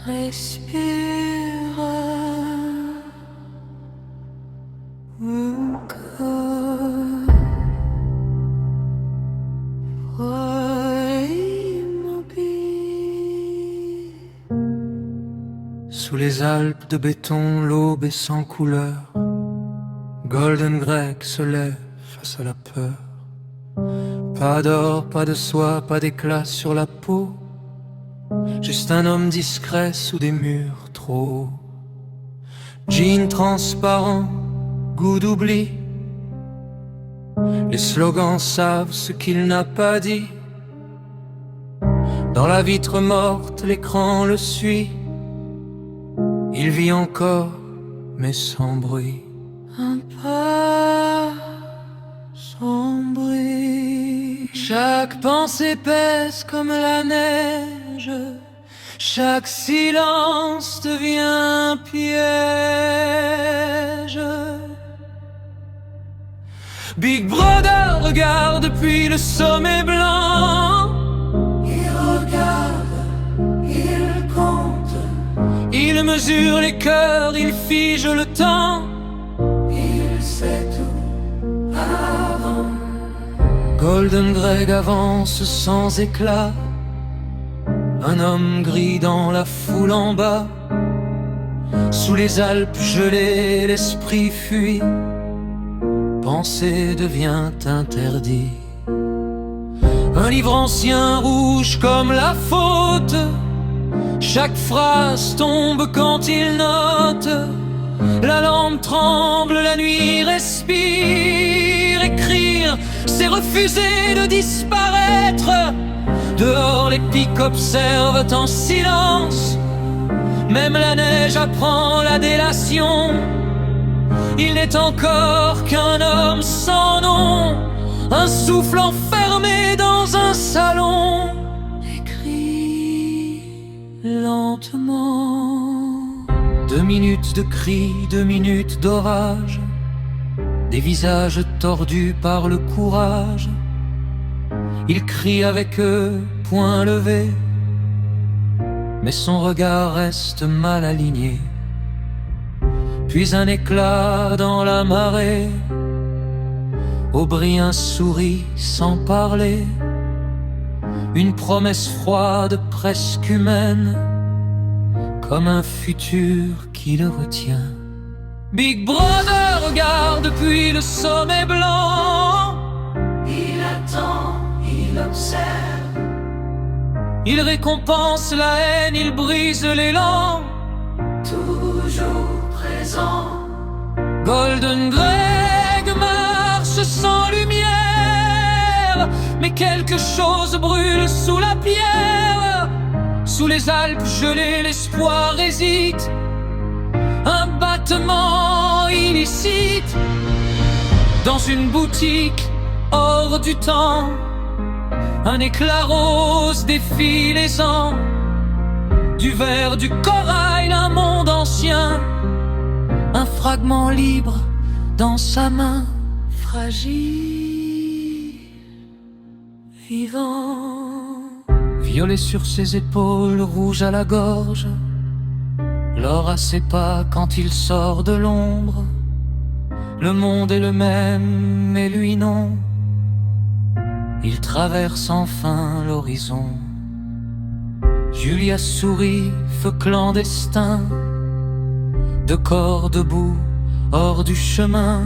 respire encore. Sous les Alpes de béton, l'aube est sans couleur. Golden Greg se lève face à la peur. Pas d'or, pas de soie, pas d'éclat sur la peau. Juste un homme discret sous des murs trop hauts. Jean transparent, goût d'oubli. Les slogans savent ce qu'il n'a pas dit. Dans la vitre morte, l'écran le suit. Il vit encore, mais sans bruit. Un pas sans bruit. Chaque pensée pèse comme la neige. Chaque silence devient un piège. Big Brother regarde depuis le sommet blanc. Il regarde, il compte. Il mesure les cœurs, il fige le temps. Il sait tout avant. Golden Greg avance sans éclat. Un homme gris dans la foule en bas. Sous les Alpes gelées, l'esprit fuit. Penser devient interdit. Un livre ancien rouge comme la faute. Chaque phrase tombe quand il note. La lampe tremble, la nuit respire. Écrire, c'est refuser de disparaître. Dehors les pics observent en silence. Même la neige apprend la délation. Il n'est encore qu'un homme sans nom. Un souffle enfermé dans un salon. Écrit lentement. 2 minutes de cris, 2 minutes d'orage. Des visages tordus par le courage. Il crie avec eux, poing levé. Mais son regard reste mal aligné. Puis un éclat dans la marée. Aubry un sourit sans parler. Une promesse froide, presque humaine. Comme un futur qui le retient. Big Brother regarde depuis le sommet blanc. Il attend, il observe. Il récompense la haine, il brise l'élan. Toujours présent. Golden Greg marche sans lumière. Mais quelque chose brûle sous la pierre. Sous les Alpes gelées, l'espoir hésite. Un battement illicite. Dans une boutique hors du temps. Un éclat rose défie les ans. Du verre, du corail, un monde ancien. Un fragment libre dans sa main. Fragile, vivant. Violet sur ses épaules, rouge à la gorge. L'or à ses pas quand il sort de l'ombre. Le monde est le même, mais lui non. Il traverse enfin l'horizon. Julia sourit, feu clandestin. 2 corps debout, hors du chemin.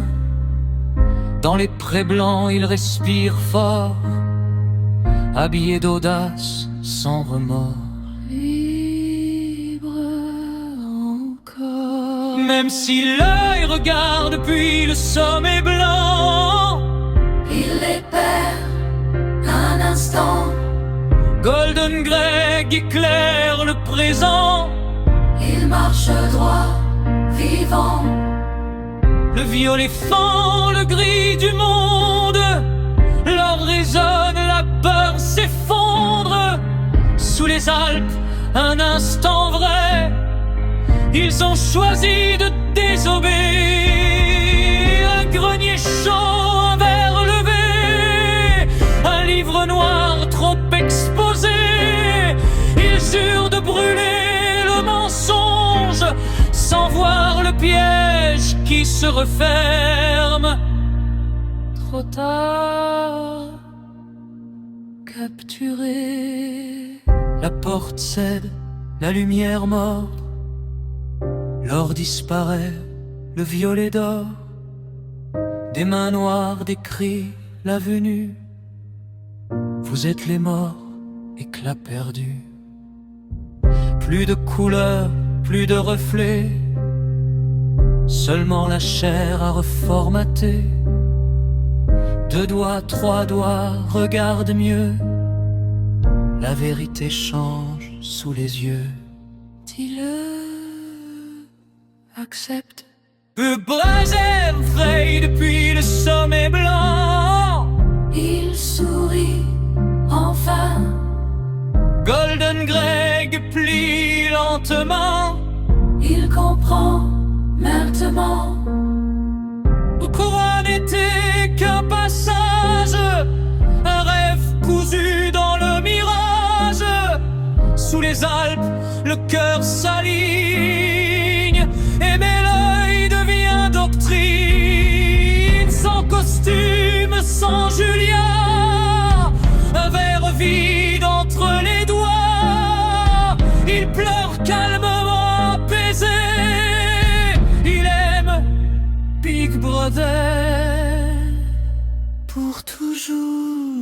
Dans les prés blancs, il respire fort. Habillé d'audace, sans remords. Libre encore. Même si l'œil regarde depuis le sommet blanc. Il les perd un instant. Golden Greg éclaire le présent. Il marche droit, vivant. Le violet fend le gris du monde. L'or résonne, la peur s'effondre. Sous les Alpes, un instant vrai. Ils ont choisi de désobéir. Un grenier chaud, un verre levé. Un livre noir trop exposé. Ils jurent de brûler le monde. piège qui se referme. Trop tard, capturé. La porte cède, la lumière mord. L'or disparaît, le violet d'or. Des mains noires décrient la venue. Vous êtes les morts, éclat perdu. Plus de couleurs, plus de reflets. Seulement la chair à reformater. 2 doigts, 3 doigts, regarde mieux. La vérité change sous les yeux. Dis-le, accepte. Peu blasé, frais depuis le sommet blanc. Il sourit enfin. Golden Greg plie lentement. Il comprend maintenant. Pourquoi n'était qu'un passage, un rêve cousu dans le mirage. Sous les Alpes, le cœur s'aligne et mais l'œil devient doctrine. Sans costume, sans Julia, un verre vide entre les doigts. Il pleure calmement apaisé. Il aime Big Brother pour toujours.